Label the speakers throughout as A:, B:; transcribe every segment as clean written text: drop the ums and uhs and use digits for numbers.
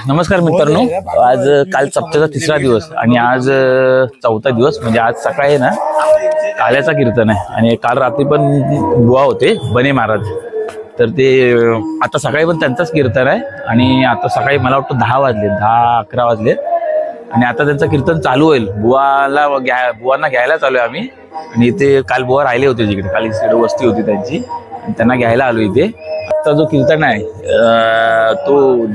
A: नमस्कार मित्रांनो, आज काल सप्त्याचा तिसरा दिवस आणि आज चौथा दिवस म्हणजे आज सकाळी ना काल्याचा कीर्तन आहे आणि काल रात्री पण बुवा होते बने महाराज, तर ते आता सकाळी पण त्यांचंच कीर्तन आहे आणि आता सकाळी मला वाटतं 10 वाजले 10-11 वाजले आणि आता त्यांचं कीर्तन चालू होईल। बुवांना घ्यायला चालू आहे आम्ही आणि इथे काल बुवा राहिले होते जिकडे, काल इकडे वस्ती होती त्यांची, त्यांना घ्यायला आलो इथे। आता जो कीर्तन आहे तो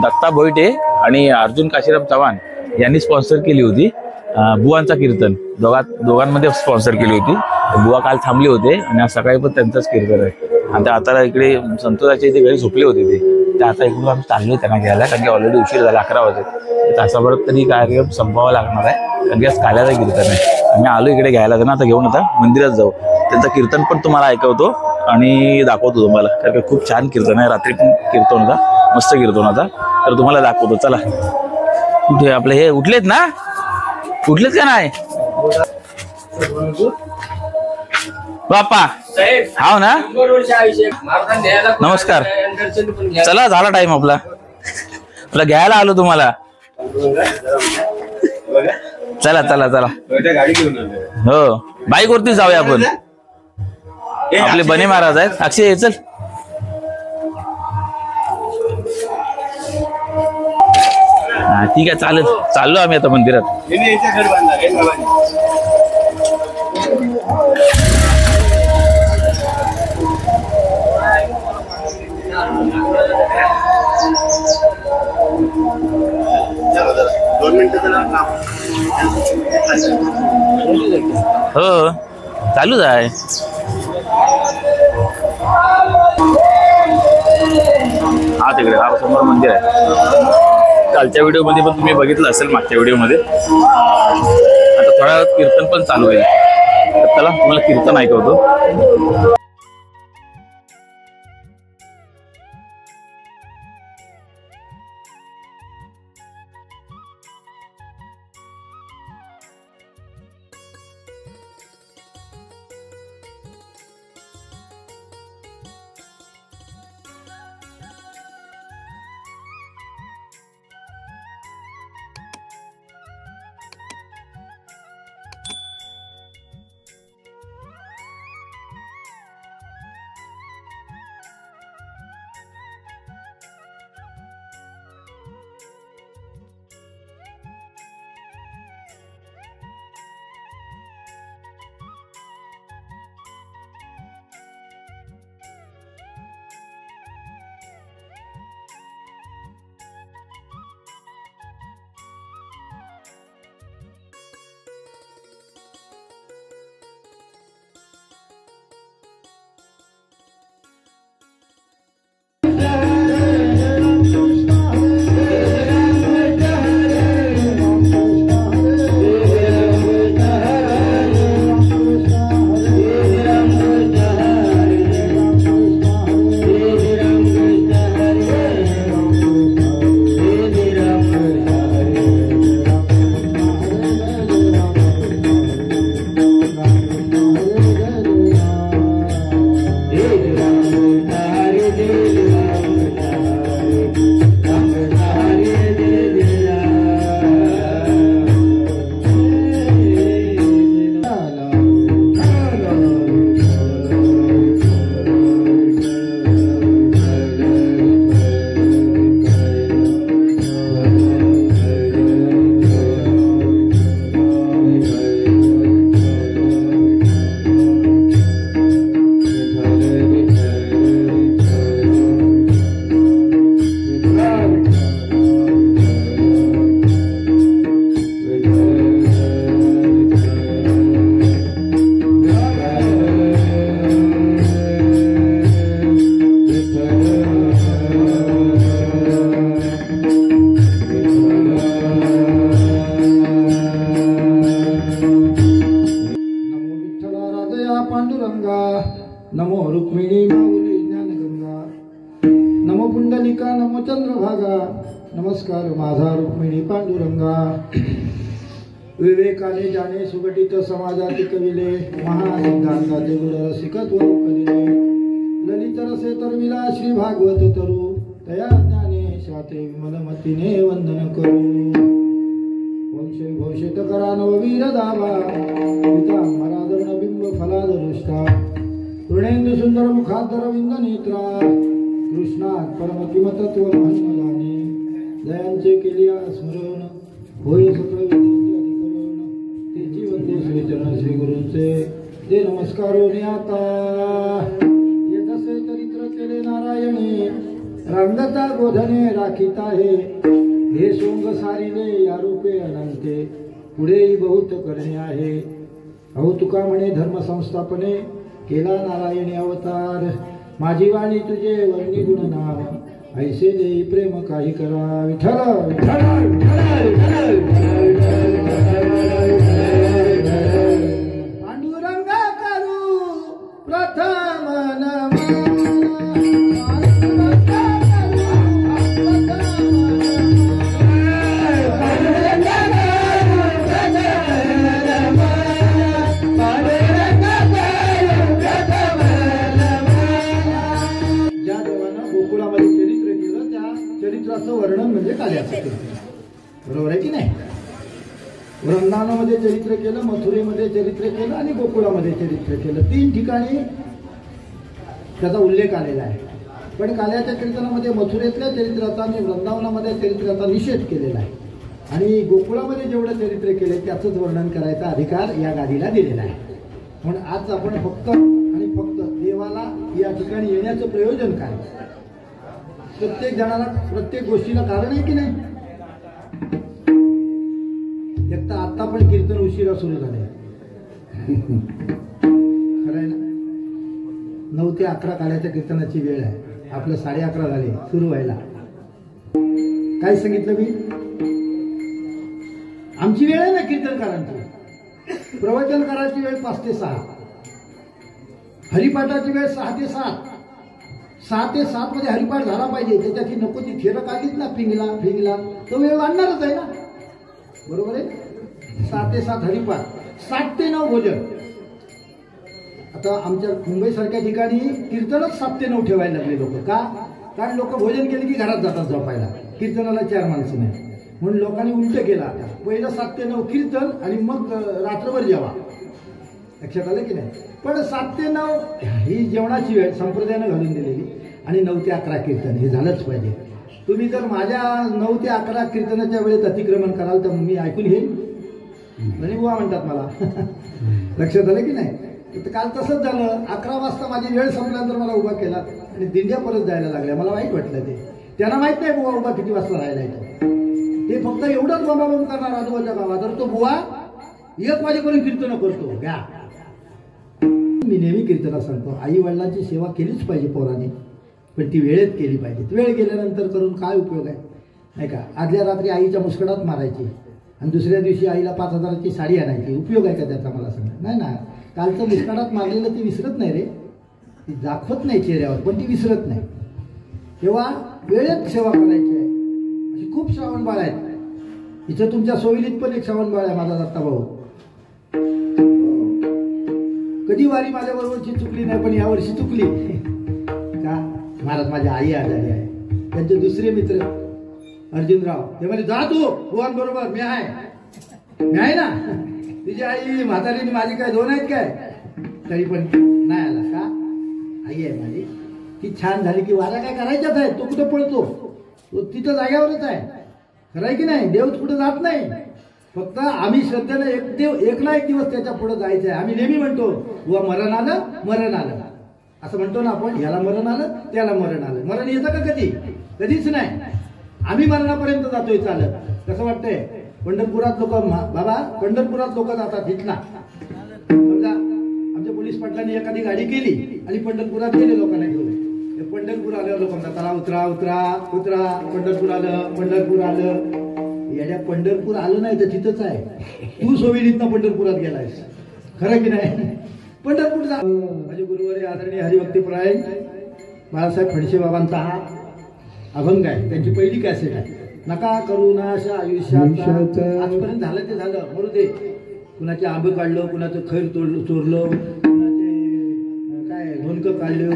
A: दत्ता भोईटे आणि अर्जुन काशीराम चव्हाण यांनी स्पॉन्सर केली होती। बुवांचा कीर्तन दोघांमध्ये स्पॉन्सर केली होती। बुवा काल थांबले होते आणि आज सकाळी पण त्यांचंच कीर्तन आहे। आणि आता इकडे संतोषाच्या इथे घरी झोपले होते ते आता इकडून आम्ही चाललो त्यांना घ्यायला, कारण की ऑलरेडी उशीर झाला 11 वाजले। तासाभरात तरी कार्यक्रम संपवावा लागणार आहे, कारण की आज काल्याचं कीर्तन आहे। आम्ही आलो इकडे घ्यायला त्यांना, आता घेऊन आता मंदिरात जाऊ। त्यांचं कीर्तन पण तुम्हाला ऐकवतो आणि दाखवतो तुम्हाला, कारण की खूप छान कीर्तन आहे। रात्री पण कीर्तन होता, मस्त कीर्तन होता, तर तुम्हाला दाखवतो। चला, कुठे आपले हे उठलेत ना, उठलेत का नाही बाप्पा? हाव ना, नमस्कार। चला, झाला टाइम आपला, तुला घ्यायला आलो तुम्हाला। चला चला चला, हो बाईक वरती जाऊया आपण। आपले बने महाराज आहेत। अक्षय चल, ठीक आहे, चालेल, चाललो आम्ही आता मंदिरात। हो चालूच आहे। हा तिकडे हा समोर मंदिर आहे। कालच्या व्हिडिओ मध्ये पण तुम्ही बघितलं असेल, मागच्या व्हिडिओ मध्ये। आता थोडा कीर्तन पण चालू आहे, तर चला तुम्हाला कीर्तन ऐकवतो।
B: नमो रुक्मिणी माऊली ज्ञानगंगा, नमो पुंडलिका, नमो चंद्रभागा, नमस्कार माझा रुक्मिणी पांडुरंगा। विवेकाने जाणे सुगठित समाजाती कविले, महासिद्धांताचे गुण रसिकत्व कलिले। ललित रसे तरविला श्री भागवत तरु, तया ज्ञाने गणेशाते विमलमतीने वंदन करू वंश घोषित करा नववीर दावा पिता मरादरण बिंब फलादरुष्टा तृणेंदु सुंदर मुखादर विंद नेत्रा कृष्णात परमकिमतत्व महन्मयाने दयांचे केली स्मरण होय सकळ विद्येचे अधिकरण तेची वंदे श्रीचरण श्री गुरूंचे ते नमस्कारोने आता येतसे चरित्र केले नारायणे रांगता गोधने राखीता हे सोंग सारिले या रूपे अनंते पुढेही बहुत करणे आहे अहो तुका म्हणे धर्म संस्थापने केला नारायणी अवतार माझी वाणी तुझे वर्णी गुण नाम ऐसे देई प्रेम काही करा विठ्ठल विठ्ठल विठ्ठल पांडुरंगा करू प्रथम नमन चरित्राचं वर्णन म्हणजे काल्याचं बरोबर आहे की नाही वृंदावनामध्ये चरित्र केलं मथुरेमध्ये चरित्र केलं आणि गोकुळामध्ये चरित्र केलं 3 ठिकाणी त्याचा उल्लेख आलेला आहे पण काल्याच्या कीर्तनामध्ये मथुरेतल्या चरित्राचा आणि वृंदावनामध्ये चरित्राचा निषेध केलेला आहे आणि गोकुळामध्ये जेवढं चरित्र केले त्याचंच वर्णन करायचा अधिकार या गादीला दिलेला आहे म्हणून आज आपण फक्त आणि फक्त देवाला या ठिकाणी येण्याचं प्रयोजन काय प्रत्येक जणाला प्रत्येक गोष्टीला कारण आहे की नाही एक तर आता पण कीर्तन उशिरा सुरू झाले खरं आहे ना 9 ते 11 काल्याच्या कीर्तनाची वेळ आहे आपलं 11:30 झाले सुरू व्हायला काय सांगितलं मी आमची वेळ आहे ना कीर्तनकारांची प्रवचन करायची वेळ 5 ते 6 हरिपाठाची वेळ 6 ते 7 6 ते 7 मध्ये हरिपाठ झाला पाहिजे त्याच्याची नको ती थेरं काढलीच ना फिंगला तो वेळ वाढणारच आहे ना बरोबर आहे 6 ते 7 हरिपाठ 7 ते 9 भोजन आता आमच्या मुंबई सारख्या ठिकाणी कीर्तनच 7 ते 9 ठेवायला लागले लोक का कारण लोक भोजन केले की घरात जातात झोपायला कीर्तनाला 4 माणसं नाही म्हणून लोकांनी उलट केला पहिलं 7 ते 9 कीर्तन आणि मग रात्रभर जेवा लक्षात आलं की नाही पण 7 ते 9 ही जेवणाची वेळ संप्रदायानं घालून दिलेली आणि 9 ते 11 कीर्तन हे झालंच पाहिजे तुम्ही जर माझ्या 9 ते 11 कीर्तनाच्या वेळेत अतिक्रमण कराल तर मी ऐकून घेईन आणि बुवा म्हणतात मला लक्षात आलं की नाही तर काल तसंच झालं 11 वाजता माझी वेळ संपल्यानंतर मला उभा केला आणि दिंड्या परत जायला लागल्या मला वाईट वाटलं ते त्यांना माहित नाही बुवा उभा किती वाजता राहिला येतो ते फक्त एवढंच बोंबाबोंब करणार आजोबाच्या गावात तर तो बुवा 1 वाजेपर्यंत कीर्तन करतो घ्या मी नेहमी कीर्तनात सांगतो आई वडिलांची सेवा केलीच पाहिजे पोराने पण ती वेळेत केली पाहिजे वेळ गेल्यानंतर करून काय उपयोग आहे नाही का आदल्या रात्री आईच्या मुस्कडात मारायची आणि दुसऱ्या दिवशी आईला 5,000ची साडी आणायची उपयोग आहे का त्याचा मला सांगा नाही ना कालचं मुस्कडात मारलेलं ती विसरत नाही रे ती दाखवत नाही चेहऱ्यावर पण ती विसरत नाही तेव्हा वेळेत सेवा करायची आहे अशी खूप श्रावण बाळ आहेत इथं तुमच्या सोयीलीत पण एक श्रावण बाळ आहे माझा दत्ता भाऊ कधी वारी माझ्या बरोबरची चुकली नाही पण यावर्षी चुकली का महाराज माझी आई आजारी आहे त्यांचे दुसरे मित्र अर्जुनराव ते म्हणजे जा तू बरोबर मी आहे ना तुझी आई म्हातारीने माझी काय 2 आहेत काय तरी पण नाही आला का आई आहे माझी ती छान झाली की वारा काय करायच्याच आहे तो कुठं पळतो तो तिथं जाग्यावरच आहे खरं आहे की नाही देव कुठं जात नाही फक्त आम्ही श्रद्धेनं एक ना एक दिवस त्याच्या पुढे जायचं आहे आम्ही नेहमी म्हणतो व मरण आलं असं म्हणतो ना आपण याला मरण आलं त्याला मरण आलं मरण येतं का कधीच नाही आम्ही मरणापर्यंत जातोय चालत कसं वाटतंय पंढरपुरात लोक बाबा पंढरपुरात लोक जातात इथला समजा आमच्या पोलीस पाटलांनी एखादी गाडी केली आणि पंढरपुरात गेले लोकांना घेऊन पंढरपूर आलं लोक म्हणतात चला उतरा पंढरपूर आलं याच्या पंढरपूर आलं नाही तर तिथंच आहे तू सोयीलीतनं पंढरपुरात गेलायस खरं की नाही पंढरपूर जा माझे गुरुवारी आदरणीय हरिभक्तीपरायण बाळासाहेब फडसे बाबांचा हा अभंग आहे त्यांची पहिली कॅसेट आहे नका करू ना अशा आयुष्यात आजपर्यंत झालं ते झालं मरू दे कुणाचे आंबे काढलं कुणाचं खैर चोरलं कुणाचे काय धोनकं काढलं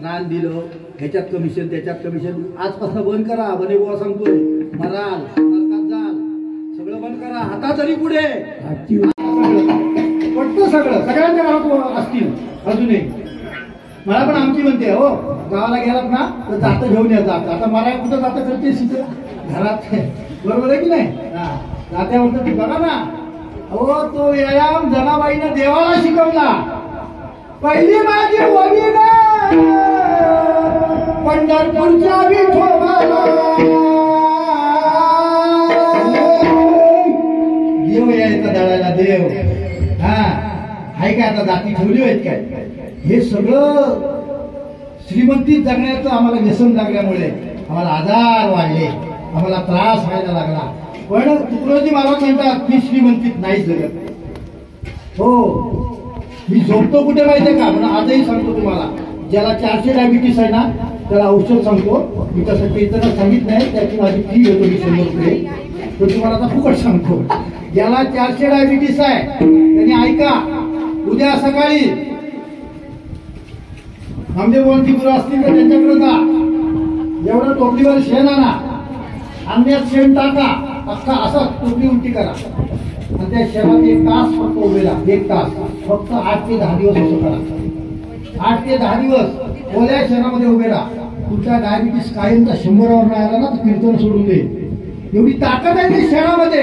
B: रान दिलं ह्याच्यात कमिशन त्याच्यात कमिशन. आजपासून बंद करा. बने बुवा सांगतोय, मराल नरकात जाल, सगळं बंद करा. आता तरी पुढे पटतं सगळं. सगळ्यांच्या घरात असतील अजूनही. मला पण आमची म्हणते, हो गावाला गेलात ना तर जातं घेऊन या. जात आता मला कुठं जातं करते तिथं घरात, बरोबर आहे की नाही? जात्यावर ती बघा ना. हो तो व्यायाम जनाबाईनं देवाला शिकवला. पहिली माझी वडी पंढरपूरच्या विठोबाला. देव यायचा दळायला देव. हा आहे काय आता जाती ठेवली आहेत काय? हे सगळं श्रीमंतीत जगण्याचं आम्हाला व्यसन लागल्यामुळे आम्हाला आजार वाढले, आम्हाला त्रास व्हायला लागला. पण तुकडोजी महाराज म्हणतात मी श्रीमंतीत नाही जगत. हो मी झोपतो कुठे माहितीये का? पण आजही सांगतो तुम्हाला, ज्याला 400 डायबिटीस आहे ना त्याला औषध सांगतो मी. तसं ते इतर सांगितलं नाही, त्याची माझी फी घेतो मी 100 रुपये. तो तुम्हाला आता फुकट सांगतो. ज्याला 400 डायबिटीस आहे त्यांनी ऐका, उद्या सकाळी नामदेवांची गुरु असतील तर त्यांच्याकडे जा. एवढं टोपलीवर शेण आणा, आणण्यात शेण टाका, अख्खा असं टोपली उलटी करा आणि त्या शेणात 1 तास फक्त उभे राहा. 1 तास फक्त 8 ते 10 दिवस असं करा. 8 ते 10 दिवस ओल्या शेणामध्ये उभे राहा. तुमचा डायबिटीस कायमचा 100वर नाही आला ना तर कीर्तन सोडून दे. एवढी ताकद आहे त्या शेणामध्ये.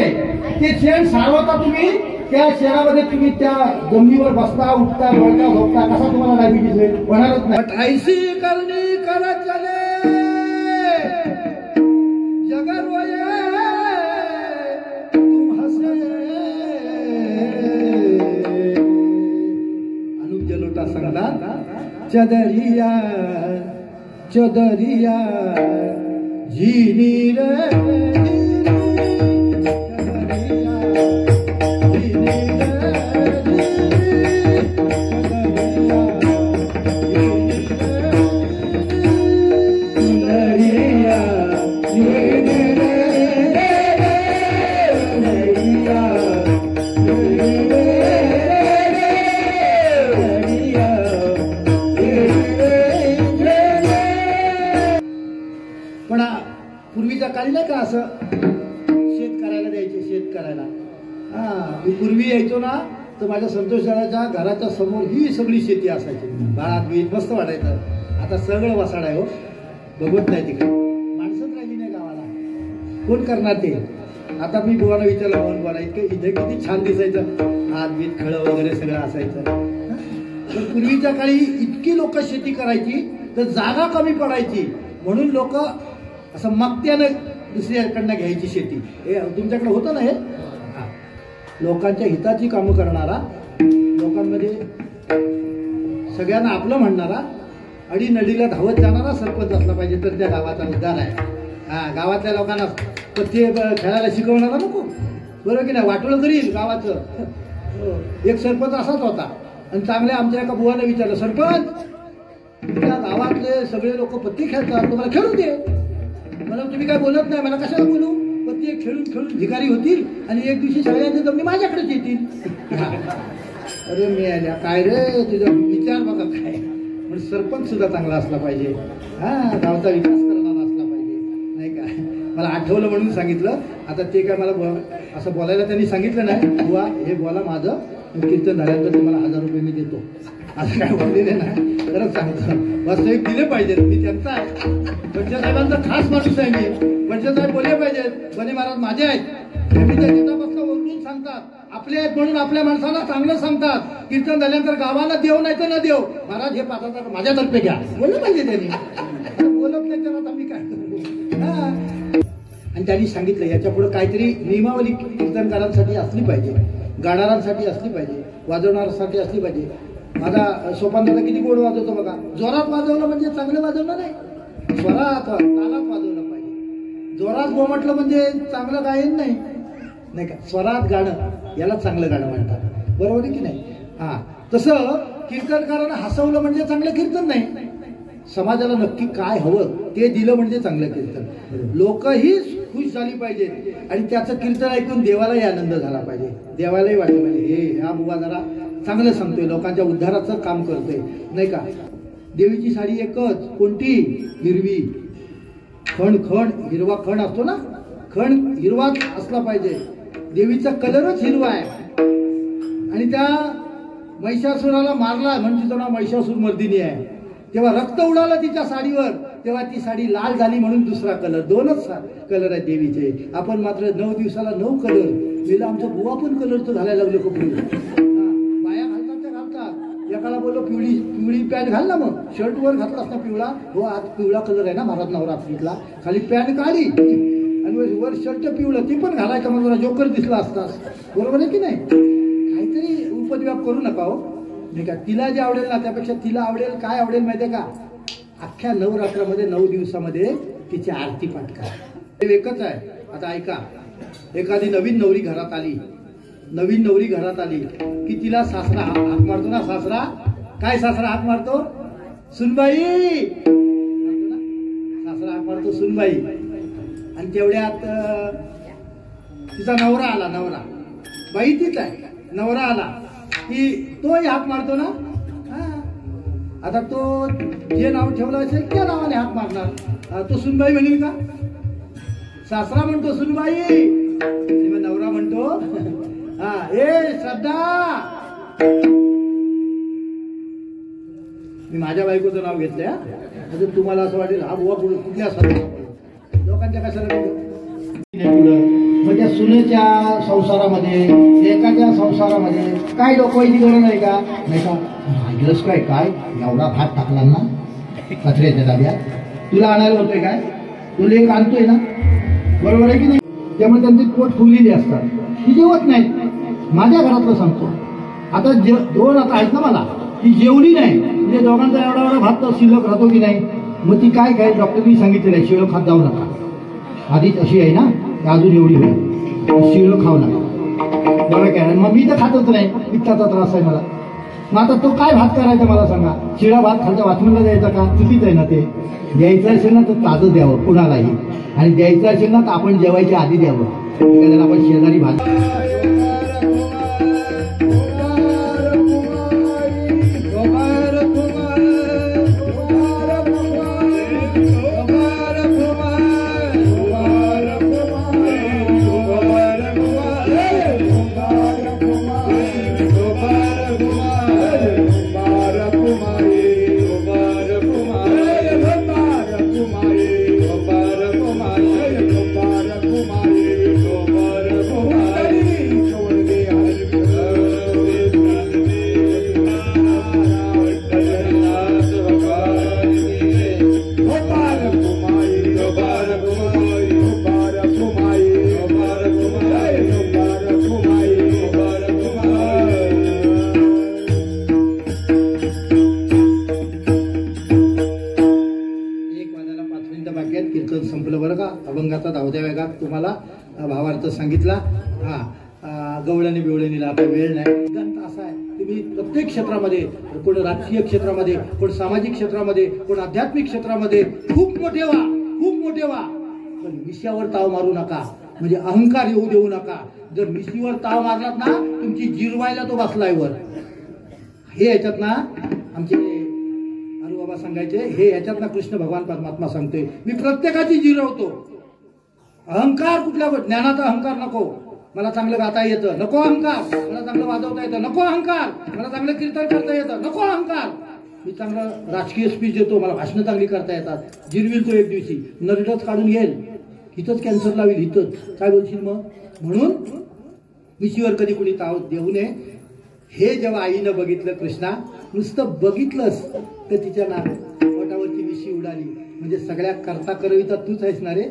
B: ते शेण सारवता तुम्ही, त्या शेणामध्ये तुम्ही त्या जमिनीवर बसता, उठता, वळता, झोपता, कसा तुम्हाला डायबिटीस होईल? होणारच नाही. ऐसी करणी कर चले जगर वये तुम हसे. अनुप जलोटा सांगतात, चदरिया चदरिया झिनी रे पूर्वीच्या काळी नाही का असं शेत करायला द्यायचे. शेत करायला मी पूर्वी यायचो ना तर माझ्या संतोषाच्या घराच्या समोर ही सगळी शेती असायची. भात बीत मस्त वाटायचं. आता सगळं वसाड आहे. हो बघत नाही तिकडे, माणसंच राहिली नाही गावाला. कोण करणार ते? आता मी बुवाला विचारलं, मोहन बुवाला, इतकं इथे किती छान दिसायचं, हात बीत खळं वगैरे सगळं असायचं. तर पूर्वीच्या काळी इतकी लोक शेती करायची तर जागा कमी पडायची म्हणून लोक असं मक्त्यानं दुसऱ्याकडनं घ्यायची शेती. हे तुमच्याकडे होतं ना? हे लोकांच्या हिताची कामं करणारा, लोकांमध्ये सगळ्यांना आपलं म्हणणारा, अडीनडीला धावत जाणारा सरपंच असला पाहिजे तर त्या गावाचा उद्धार आहे. गावातल्या लोकांना पत्ते खेळायला शिकवणारा नको, बरोबर की नाही? वाटोळं करील गावाचं. एक सरपंच असाच होता आणि चांगल्या आमच्या एका बुवाला विचारलं, सरपंच तुमच्या गावातले सगळे लोक पत्ते खेळतात, तुम्हाला खेळू दे. मला तुम्ही काय बोलत नाही, मला कशाला बोलू? पत्ते खेळून खेळून भिकारी होतील आणि एक दिवशी सगळ्यांचे जमिनी माझ्याकडेच येतील. अरे मी आल्या काय रे, तुझा विचार बघा काय. म्हणजे सरपंच सुद्धा चांगला असला पाहिजे, गावचा विकास करणारा असला पाहिजे, नाही का? मला आठवलं म्हणून सांगितलं. आता ते काय मला असं बोलायला त्यांनी सांगितलं नाही. बुवा हे बोला, माझं कीर्तन झाल्यानंतर तुम्हाला 1000 रुपये मी देतो, असं काय बोललेले नाही. खरंच सांगतो, वास्तविक दिले पाहिजेत. मी त्यांचा आहे, पंचसाहेबांचा खास माणूस आहे मी. पंचसाहेब बोलले पाहिजेत, बने महाराज माझे आहेत. त्यांनी त्या नेतापासून ओरडून सांगतात, आपले आहेत म्हणून आपल्या माणसाला चांगलं सांगतात. कीर्तन झाल्यानंतर गावाला देव नाही तर न देव, महाराज हे 5000 माझ्यातर्फे घ्या, बोललं पाहिजे त्यांनी. बोलत नाही तर आता मी काय करू? आणि त्यांनी सांगितलं याच्या पुढे काहीतरी नियमावली कीर्तनकारांसाठी असली पाहिजे, गाणारांसाठी असली पाहिजे, वाजवणाऱ्यांसाठी असली पाहिजे. माझा सोपान दादा किती गोड वाजवतो बघा. जोरात वाजवलं म्हणजे चांगलं वाजवलं नाही, स्वरात तालात वाजवलं पाहिजे. जोरात म्हटलं म्हणजे चांगलं गायन नाही, नाही का? स्वरात गाणं याला चांगलं गाणं म्हणतात, बरोबर आहे की नाही? तसं कीर्तनकारांना हसवलं म्हणजे चांगलं कीर्तन नाही. समाजाला नक्की काय हवं ते दिलं म्हणजे चांगलं कीर्तन. लोकही खुश झाली पाहिजेत आणि त्याचं कीर्तन ऐकून देवालाही आनंद झाला पाहिजे, देवालाही वाटलं पाहिजे हे हा बुवा जरा चांगलं सांगतोय, लोकांच्या उद्धाराचं काम करतोय, नाही का? देवीची साडी एकच, कोणती? हिरवी. खण खण हिरवा खण असतो ना, खण हिरवाच असला पाहिजे. देवीचा कलरच हिरवा आहे. आणि त्या महिषासुराला मारला म्हणून तिचं नाव महिषासूर मर्दिनी आहे. तेव्हा रक्त उडालं तिच्या साडीवर, तेव्हा ती साडी लाल झाली म्हणून दुसरा कलर. दोनच कलर आहेत देवीचे. आपण मात्र 9 दिवसाला 9 कलर. गेलं आमचं बुवा पण कलरचं घालायला लागलं कपडे. बाया घालतात त्या घालतात. एकाला बोललो पिवळी पॅन्ट घाल ना, मग शर्ट वर घातलास ना पिवळा, हो आज पिवळा कलर आहे ना महाराज नवरात्रीतला, खाली पॅन्ट काढी आणि वर शर्ट पिवळं, ती पण घालायचं मग जरा जोकर दिसला असतास. बरोबर आहे की नाही? काहीतरी उपद्व्याप करू नका हो. नाही का, तिला जे आवडेल ना त्यापेक्षा तिला आवडेल काय आवडेल माहितीये का? अख्ख्या नवरात्रामध्ये 9 दिवसामध्ये तिची आरती पाठ करा. हे एकच आहे. आता ऐका, एखादी नवीन नवरी घरात आली की तिला सासरा हाक मारतो ना. सासरा काय, सासरा हाक मारतो सुनबाई, सासरा हाक मारतो सुनबाई. आणि तेवढ्यात तिचा नवरा आला. नवरा बाई तीच आहे, नवरा आला की तोही हाक मारतो ना. आता तो जे नाव ठेवलं असेल त्या नावाने हाक मारणार. तो सुनबाई म्हणेल का? सासरा म्हणतो सुनबाई, मग नवरा म्हणतो ए श्रद्धा. मी माझ्या बायकोचं नाव घेतलंय. म्हणजे तुम्हाला असं वाटेल हा बुवा पुढे कुठल्या लोकांच्या कशाला. मग त्या सुनेच्या संसारामध्ये, एकाच्या संसारामध्ये काय डोकवायची गरज आहे का? नाही का, ऐकलंच काय एवढा भात टाकला ना कचऱ्याच्या डब्यात, तुला आणायला होतोय काय? तुला एक आणतोय ना, बरोबर आहे की नाही? त्यामुळे त्यांचे पोट फुगलेली असतात, ती जेवत नाही. माझ्या घरातलं सांगतो. आता 2 आता आहेत ना मला, ती जेवली नाही म्हणजे दोघांचा एवढा भात तर शिल्लक राहतो की नाही. मग ती काय डॉक्टरनी सांगितलेलं आहे शिळं खात जाऊ नका. आधीच अशी आहे ना, अजून एवढी होईल, शिळं खाऊ नका. बरं काय? मग मी तर खातच नाही, पित्ताचा त्रास आहे मला. मग आता तो काय भात करायचा मला सांगा? शिळा भात खालच्या वाचमनला द्यायचा का? चुकीच आहे ना. ते द्यायचं असेल ना तर ताजं द्यावं कुणालाही, आणि द्यायचं असेल ना तर आपण जेवायच्या आधी द्यावं. एखाद्याला आपण शेजारी भात कीर्तन संपलं बरं का. अभंगाचा 10व्या वेगात तुम्हाला भावार्थ सांगितला. गवळणी बिवळणीला आता वेळ नाही. सिद्धांत असा आहे, तुम्ही प्रत्येक क्षेत्रामध्ये, कोण राजकीय क्षेत्रामध्ये, कोण सामाजिक क्षेत्रामध्ये, कोण आध्यात्मिक क्षेत्रामध्ये खूप मोठे व्हा, पण विषयावर ताव मारू नका. म्हणजे अहंकार येऊ देऊ नका. जर मिशीवर ताव मारलात ना, तुमची जिरवायला तो बसलाय वर. हे याच्यात ना आमचे बाबा सांगायचे, हे याच्यात ना कृष्ण भगवान परमात्मा सांगतोय, मी प्रत्येकाची जिरवतो. अहंकार कुठल्या, ज्ञानाचा अहंकार नको. मला चांगलं गाता येतं, नको अहंकार. मला चांगलं वाजवता येतं, नको अहंकार. मला चांगलं कीर्तन करता येतं, नको अहंकार. मी चांगलं राजकीय स्पीच देतो, मला भाषणं चांगली करता येतात. जिरविल तो एक दिवशी, नरडच काढून घेईल, इथंच कॅन्सर लावेल, इथंच. काय बोलशील मग? म्हणून मिशीवर कधी कुणी ताव देऊ नये. हे जेव्हा आईनं बघितलं, कृष्णा नुसतं बघितलंस तर तिच्या पोटावरची मिशी उडाली. म्हणजे सगळ्या करता करविता तूच आहेस ना रे.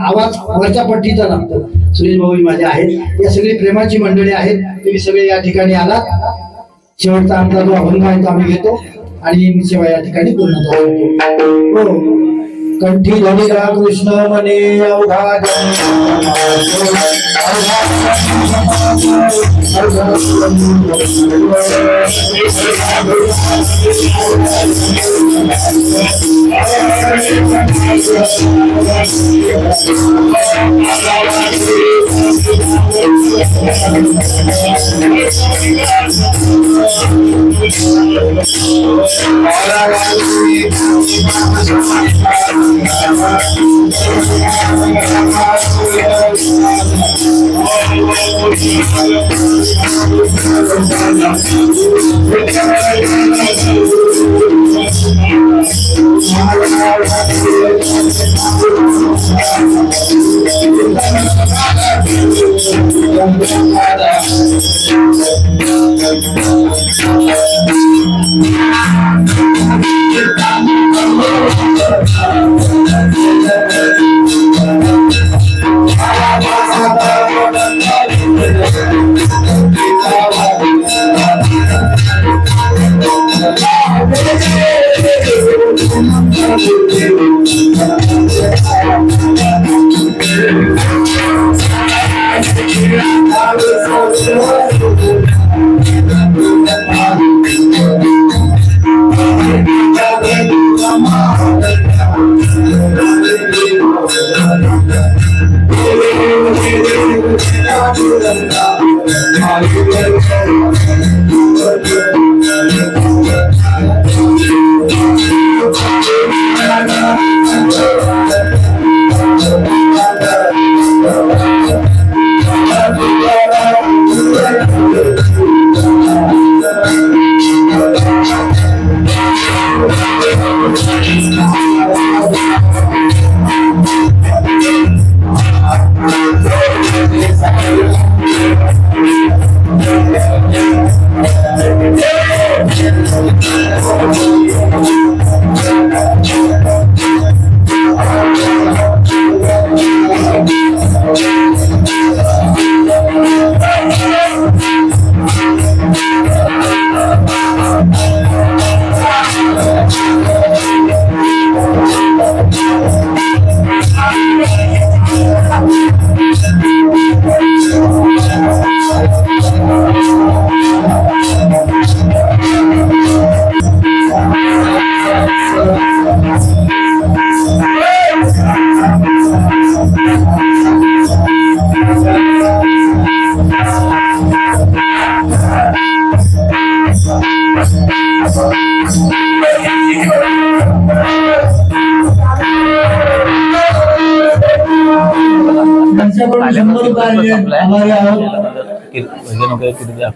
B: आवाज वरच्या पट्टीचा लागतो. सुरेश भाऊ माझे आहेत, या सगळी प्रेमाची मंडळी आहेत. तुम्ही सगळे या ठिकाणी आलात. शेवटचा आमचा जो अभंग आहे तो आम्ही घेतो आणि सेवा या ठिकाणी पूर्ण होतो. कंठी धनिका कृष्ण मने अवघा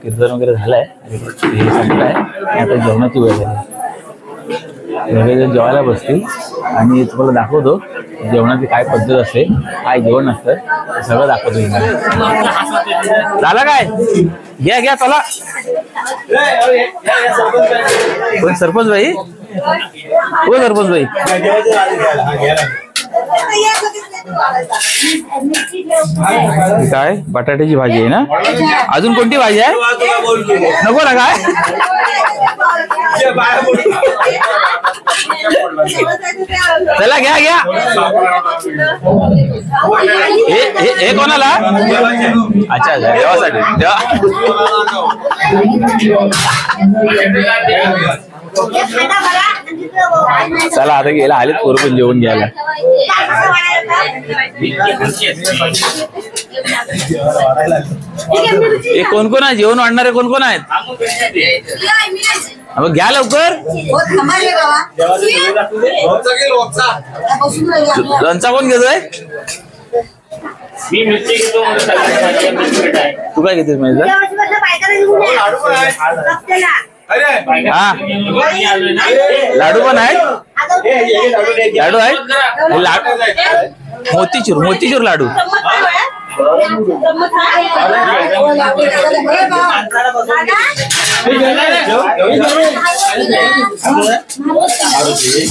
A: कीर्तन वगैरे झालंय, हे संपलंय. आता जेवणाची वेळ झाली. वगैरे जेवायला बसतील आणि तुम्हाला दाखवतो जेवणाची काय पद्धत असते, काय जेवण असतं ते सगळं दाखवतो. झालं काय? घ्या घ्या चला. सरपंच भाई, हो सरपंच भाई, काय बटाट्याची भाजी आहे ना? अजून कोणती भाजी आहे? नको ना काय? चला घ्या घ्या. हे कोणाला? अच्छा देवासाठी. चला आता गेला आलेत पोरं पण जेवण घ्यायला. हे कोण कोण आहे जेवण वाढणारे? कोण कोण आहेत? घ्या लवकर. लोणचा कोण घेतोय? तू काय घेतेस माहिती? हा लाडू पण आहेत. लाडू आहेत. मोतीचूर लाडू.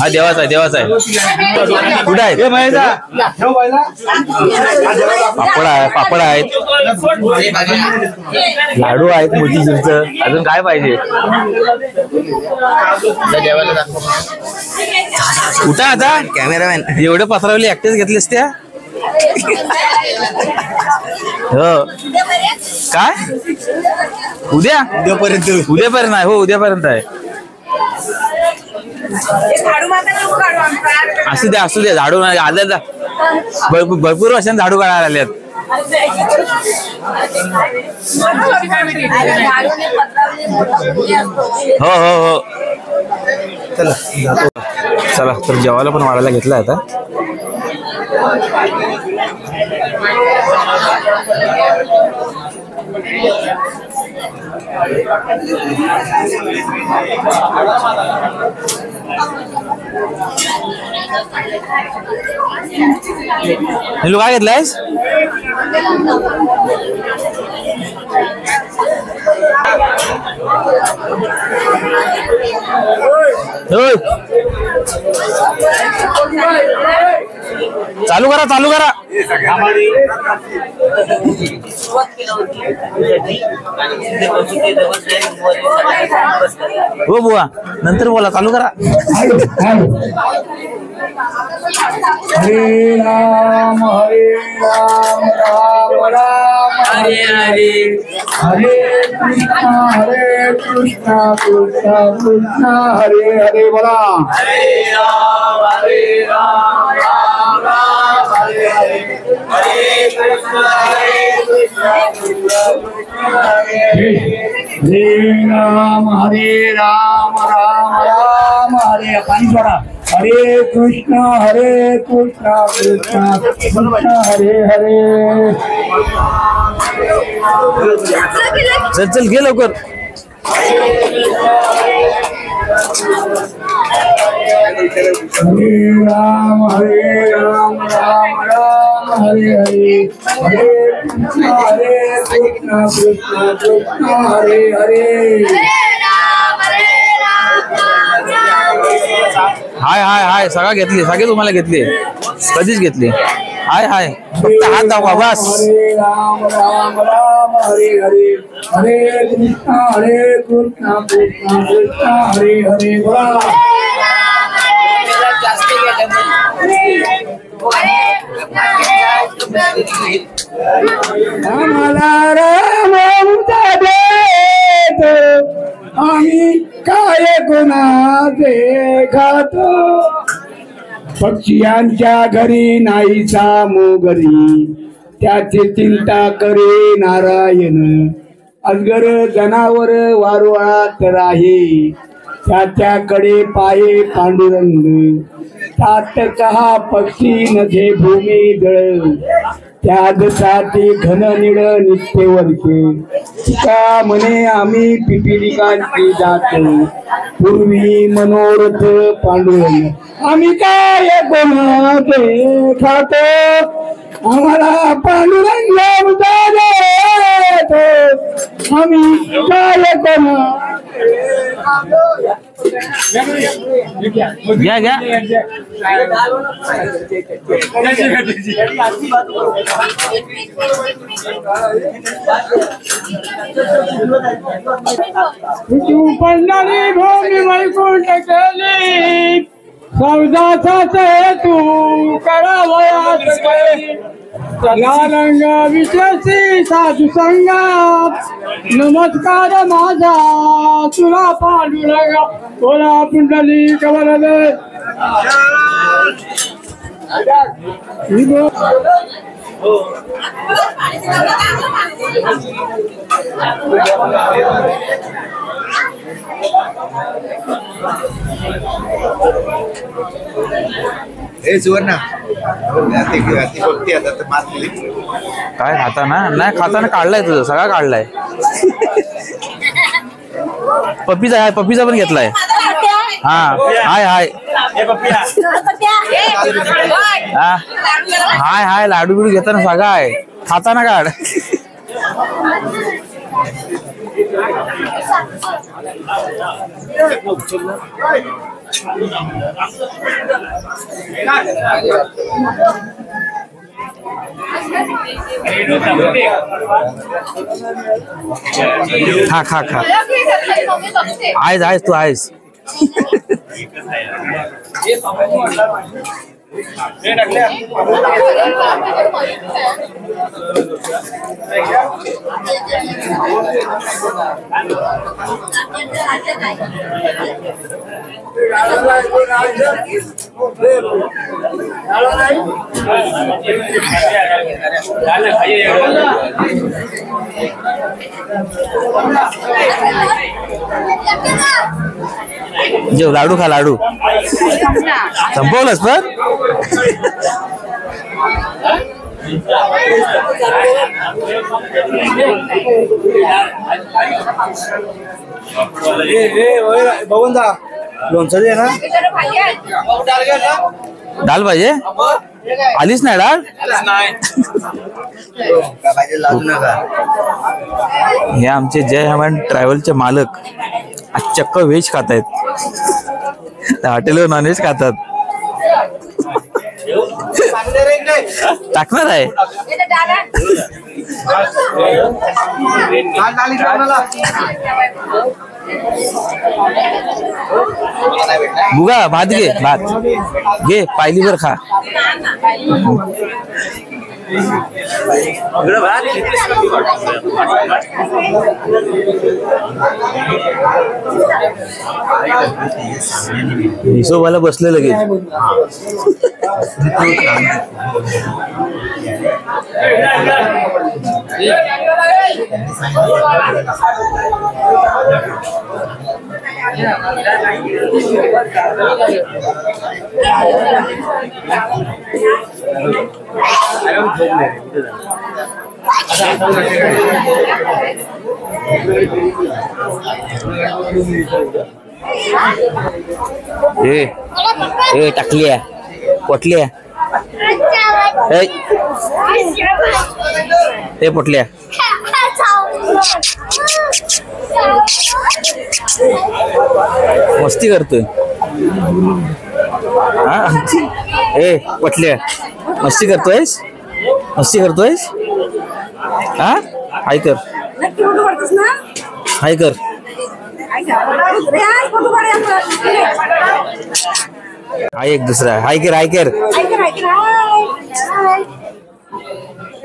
A: हा देवाचा आहे. कुठे आहे? पापड आहेत. लाडू आहेत मोतीचूरचं. अजून काय पाहिजे? कुठं आता कॅमेरामॅन? एवढे पसरवले एकटेच घेतलेस त्या? हो काय? उद्यापर्यंत आहे. हो उद्यापर्यंत आहे. असू द्या झाडू आल्या. भरपूर वर्षांनी झाडू काढायला आल्यात. हो हो हो. चला तर जेवायला पण वाढायला घेतला आता. हेलो काय घेतलायस? चालू करा. हो बुवा नंतर बोला. चालू करा.
B: हरे राम राम राम हरे हरे. हरे कृष्णा कृष्णा कृष्णा हरे हरे. बोला हरे राम राम राम हरे हरे. हरे कृष्णा कृष्णा हरे हरे. हरे राम राम हरे. पाणी सोडा. हरे कृष्णा कृष्णा कृष्णा हरे हरे.
A: चल घे लवकर.
B: हरे राम राम हरे हरे. हरे कृष्णा कृष्णा हरे हरे.
A: हाय सगळा घेतली. सगळे तुम्हाला घेतले. कधीच घेतले. हाय फक्त हात दाखवा बस.
B: हरे राम हरे हरे. हरे कृष्णा कृष्णा कृष्णा हरे हरे. आम्हाला राम देत आम्ही काय कोणाचे खातो. पक्षियांच्या घरी नाहीचा मोगरी त्याची चिंता करे नारायण. अजगर जनावर वारुळात राहे त्याच्याकडे पाये पांडुरंग. तात कहा पक्षी नझे भूमी जळ त्यागसाठी घन निळ नित्य वर्षे. का म्हणे आम्ही पिपिलिकांची जात पूर्वी मनोरथ पांडुरंग. आम्ही काय कोणाचे खातो आम्हाला पांडुरंग देतो. आम्ही काय कोणाचे खातो.
A: घ्या घ्या.
C: पंढरी भूमी वैकुंठ केली सौदाचा तू करावयास केली सदा रंग विश्वासी साधू संगात नमस्कार माझा तुला पांडुरंगा बोला पुंडली कवरले
D: हे सुवर्ण बघते आता तर मात केली.
A: काय खाताना नाही खाताना काढलाय तुझं सगळा काढलाय. पप्पीचा आहे पप्पीचा पण घेतलाय. हा हाय हाय हा हाय हाय लाडू बिडू घेताना सगळा आहे खाताना काढ. खा खा खा आहेस आहेस तू आहेस. जेव लाडू खा लाडू संपवलंस पण.
D: बघून जा लोणचं दे ना.
A: डाळ पाहिजे आलीच नाही डाळ. हे आमचे जय हनुमान ट्रॅव्हलचे मालक आज चक्क व्हेज खात आहेत. हॉटेलवर नॉनव्हेज खातात. टाकणार आहे बुगा भात घे भात घे पायलीवर खा. हिशोबाला बसले लगेच. ए टाकली आहे पोटली आहे ते पोटली आहे. मस्ती करतोय हा ए पटली मस्ती करतोयस मस्ती करतोयस हा हाय कर हाय कर. हाय एक दुसरा हाय कर हाय कर.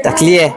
A: टाकली आहे